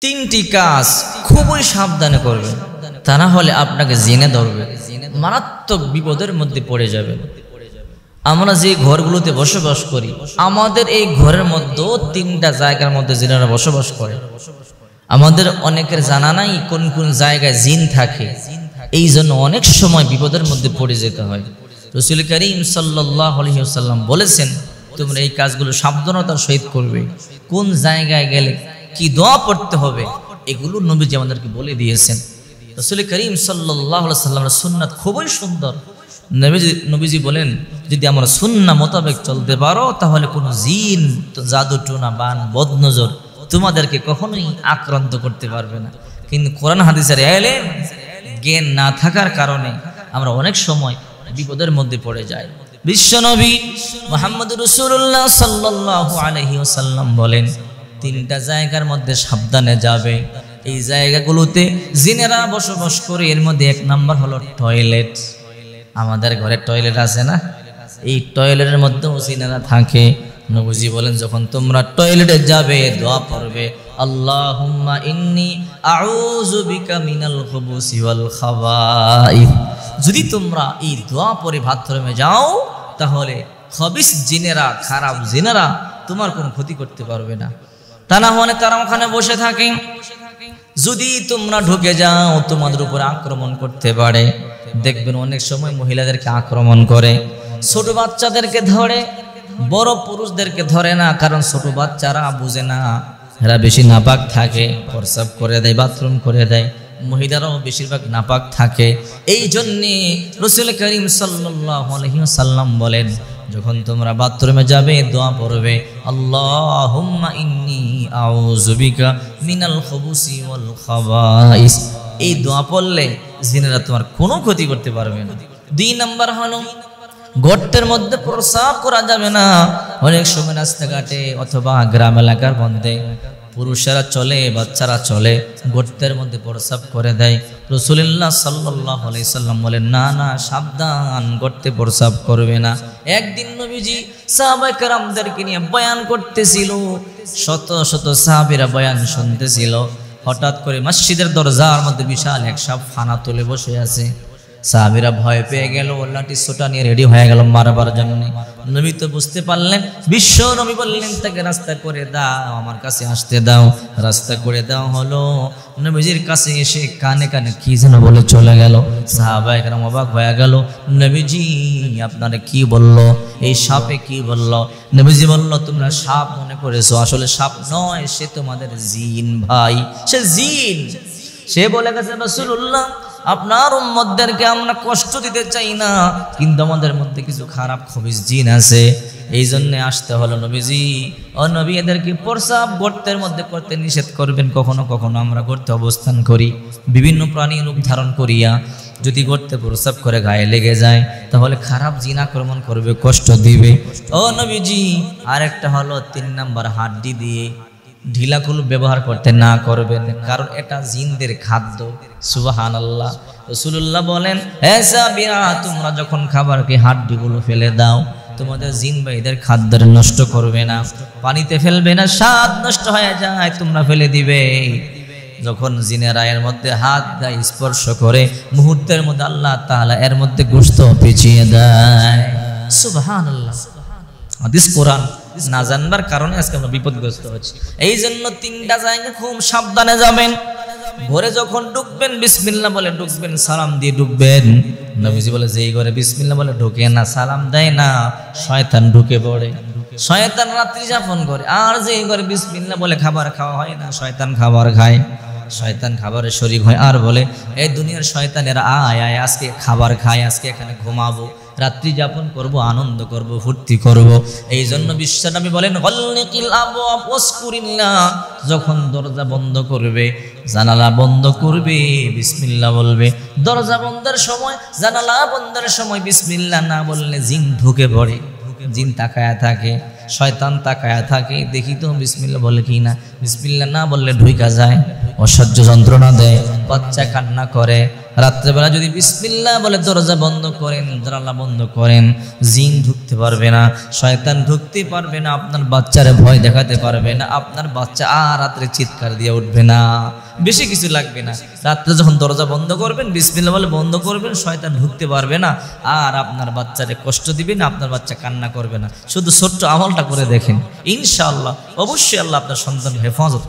তিনটি কাজ খুবই সাবধানে করবেন, তা না হলে আপনাকে জিনে ধরবে, মারাত্মক বিপদের মধ্যে পড়ে যাবেন। আমরা যে ঘরগুলোতে বসবাস করি, আমাদের এই ঘরের মধ্যেও তিনটা জায়গার মধ্যে জিনেরা বসবাস করে। আমাদের অনেকের জানা নাই কোন কোন জায়গায় জিন থাকে, এই জন্য অনেক সময় বিপদের মধ্যে পড়ে যেতে হয়। রাসূল করিম সাল্লাল্লাহু আলাইহি ওয়াসাল্লাম বলেছেন, তোমরা এই কাজগুলো সাবধানতার সহিত করবে। কোন জায়গায় গেলে কি দোয়া পড়তে হবে, এগুলো নবীজি আমাদেরকে বলে দিয়েছেন। রাসূল করিম সাল্লাল্লাহু আলাইহি ওয়াসাল্লামের সুন্নাত খুবই সুন্দর। নবীজি বলেন, যদি আমরা সুন্নাহ মোতাবেক চলতে পারো তাহলে কোনো জিন, জাদু টোনা, বান, বদনজর তোমাদেরকে কখনোই আক্রান্ত করতে পারবে না। কিন্তু কোরআন হাদিসের ইলম জ্ঞান না থাকার কারণে আমরা অনেক সময় বিপদের মধ্যে পড়ে যাই। বিশ্বনবী মুহাম্মদুর রাসূলুল্লাহ সাল্লাল্লাহু আলাইহি ওয়াসাল্লাম বলেন, তিনটা জায়গার মধ্যে সাবধানে যাবে। এই জায়গাগুলোতে জিনেরা বসবাস করে। এর মধ্যে এক নাম্বার হলো টয়লেট। আমাদের ঘরে টয়লেট আছে না, এই টয়লেটের মধ্যেও জিনেরা থাকে। নবীজি বলেন, যখন তোমরা টয়লেটে যাবে দোয়া পড়বে, আল্লাহুম্মা ইন্নী আউযু বিকা মিনাল খুবুসি ওয়াল খাবাইস। যদি তোমরা এই দোয়া পড়ে বাথরুমে যাও তাহলে খবিস জিনেরা, খারাপ জিনেরা তোমার কোনো ক্ষতি করতে পারবে না। তা না হলে তারা ওখানে বসে থাকে। যদি তোমরা ঢুকে যাও তোমাদের উপরে আক্রমণ করতে পারে। দেখবেন অনেক সময় মহিলাদেরকে আক্রমণ করে, ছোট বাচ্চাদেরকে ধরে, বড় পুরুষদেরকে ধরে না, কারণ ছোট বাচ্চারা বুঝে না, এরা বেশি নাপাক থাকে, প্রস্রাব করে দেয়, বাথরুম করে দেয়। মহিলারাও বেশিরভাগ নাপাক থাকে। এই জন্যে রাসূল করিম সাল্লাল্লাহু আলাইহি ওয়াসাল্লাম বলেন, যখন তোমরা বাথরুমে যাবে দোয়া পড়বে, আল্লাহুম্মা ইন্নী আউযু বিকা মিনাল খুবুসি ওয়াল খাবাইস। এই দোয়া পড়লে জিনেরা তোমার কোনো ক্ষতি করতে পারবে না। 2 নাম্বার হলো, গর্তের মধ্যে প্রস্রাব করা যাবে না। অনেক সময় রাস্তাঘাটে অথবা গ্রাম এলাকার মধ্যে পুরুষেরা চলে, বাচ্চারা চলে, গর্তের মধ্যে প্রস্রাব করে দেয়। রাসূলুল্লাহ সাল্লাল্লাহু আলাইহি সাল্লাম বলেন, না না, সাবধান, গর্তে প্রস্রাব করবে না। একদিন নবীজি সাহাবায়ে কেরামদেরকে নিয়ে বয়ান করতেছিল, শত শত সাহাবীরা বয়ান শুনতেছিল। হঠাৎ করে মসজিদের দরজার মধ্যে বিশাল এক সাপ ফানা তুলে বসে আছে। সাহাবীরা ভয় পেয়ে গেল, লাঠি সোটা নিয়ে রেডি হয়ে গেল মারবার জন্য। নবী তো বুঝতে পারলেন, বিশ্ব নবী বললেন, তাকে রাস্তা করে দাও, আমার কাছে আসতে দাও। রাস্তা করে দেওয়া হলো। নবীজির কাছে এসে কানে কানে কি যেন বলে চলে গেল। সাহাবায়ে কেরাম অবাক হয়ে গেল, নবীজি আপনারা কি বলল, এই সাপে কি বলল? নবীজি বলল, তোমরা সাপ মনে করেছো, আসলে সাপ নয়, সে তোমাদের জিন ভাই, সে জিন। সে বলে গেছে, রাসূলুল্লাহ আপনার উম্মতদেরকে আমরা কষ্ট দিতে চাই না, কিন্তু আমাদের মধ্যে কিছু খারাপ খবিস জিন আছে, এই জন্য আসতে হলো। নবীজি, ও নবী, এদেরকে প্রস্রাব গর্তের মধ্যে করতে নিষেধ করবেন। কখনো কখনো আমরা গর্তে অবস্থান করি, বিভিন্ন প্রাণী রূপ ধারণ করিয়া যদি গর্তে প্রস্রাব করে গায়ে লেগে যায় তাহলে খারাপ জিন আক্রমণ করবে, কষ্ট দিবে। ও নবীজি, আরেকটা হলো 3 নাম্বার, হাড্ডি দিয়ে ঢিলাকুল ব্যবহার করতে না করবেন, কারণ এটা জিনদের খাদ্য। সুবহানাল্লাহ। রাসূলুল্লাহ বলেন, হে সাহাবীরা, তোমরা যখন খাবারকে হাড্ডিগুলো ফেলে দাও, তোমাদের জিন ভাইদের খাদ্যের নষ্ট করবে না, পানিতে ফেলবে না, স্বাদ নষ্ট হয়ে যায়, তোমরা ফেলে দিবে। যখন জিনেরা এর মধ্যে হাত দেয়, স্পর্শ করে, মুহূর্তের মধ্যে আল্লাহ তাআলা এর মধ্যে গোশত পিছিয়ে দেয়। সুবহানাল্লাহ। হাদিস কোরআন না জানবার কারণে আজকে আমরা বিপদগ্রস্ত হচ্ছি। এই জন্য 3টা জায়গা খুব সাবধানে যাবেন। ঘরে যখন ঢুকবেন বিসমিল্লাহ বলে ঢুকবেন, সালাম দিয়ে ঢুকবেন। নবীজি বলে, যেই ঘরে বিসমিল্লাহ বলে ঢোকে না, সালাম দেয় না, শয়তান ঢুকে পড়ে। শয়তান রাত্রি যাপন করে। আর যেই ঘরে বিসমিল্লাহ বলে খাবার খাওয়া হয় না, শয়তান খাবার খায়, শয়তান খাবারের শরীক হয়, আর বলে, এই দুনিয়ার শয়তানেরা আয় আয়, আজকে খাবার খায়, আজকে এখানে ঘুমাবো, রাত্রি যাপন করব, আনন্দ করব, ফুর্তি করব। এই জন্য বিশ্বনবী বলেন, গল্লিকিল আবওয়াব ওয়াসকুরিল্লাহ, যখন দরজা বন্ধ করবে, জানালা বন্ধ করবে, বিসমিল্লাহ বলবে। দরজা বন্ধের সময়, জানালা বন্ধের সময় বিসমিল্লাহ না বললে জিন ঢুকে পড়ে। জিন তাকায়া থাকে, শয়তান তাকায়া থাকে, দেখি তো বিসমিল্লাহ বলে কি না। বিসমিল্লাহ না বললে ঢুইকা যায়, অসহ্য যন্ত্রণা দেয়, বাচ্চা কান্না করে, রাত্রেবেলা যদি বিসমিল্লাহ বলে দরজা বন্ধ করেন, জানালা বন্ধ করেন, জিন ঢুকতে পারবে না, শয়তান ঢুকতে পারবে না, আপনার বাচ্চারে ভয় দেখাতে পারবে না, আপনার বাচ্চা আর রাত্রে চিৎকার দিয়ে উঠবে না। বেশি কিছু লাগবে না। রাত্রে যখন দরজা বন্ধ করবেন, বিসমিল্লাহ বলে বন্ধ করবেন, শয়তান ঢুকতে পারবে না, আর আপনার বাচ্চারে কষ্ট দিবে না, আপনার বাচ্চা কান্না করবে না। শুধু ছোট্ট আমলটা করে দেখেন, ইনশাআল্লাহ অবশ্যই আল্লাহ আপনার সন্তান হেফাজত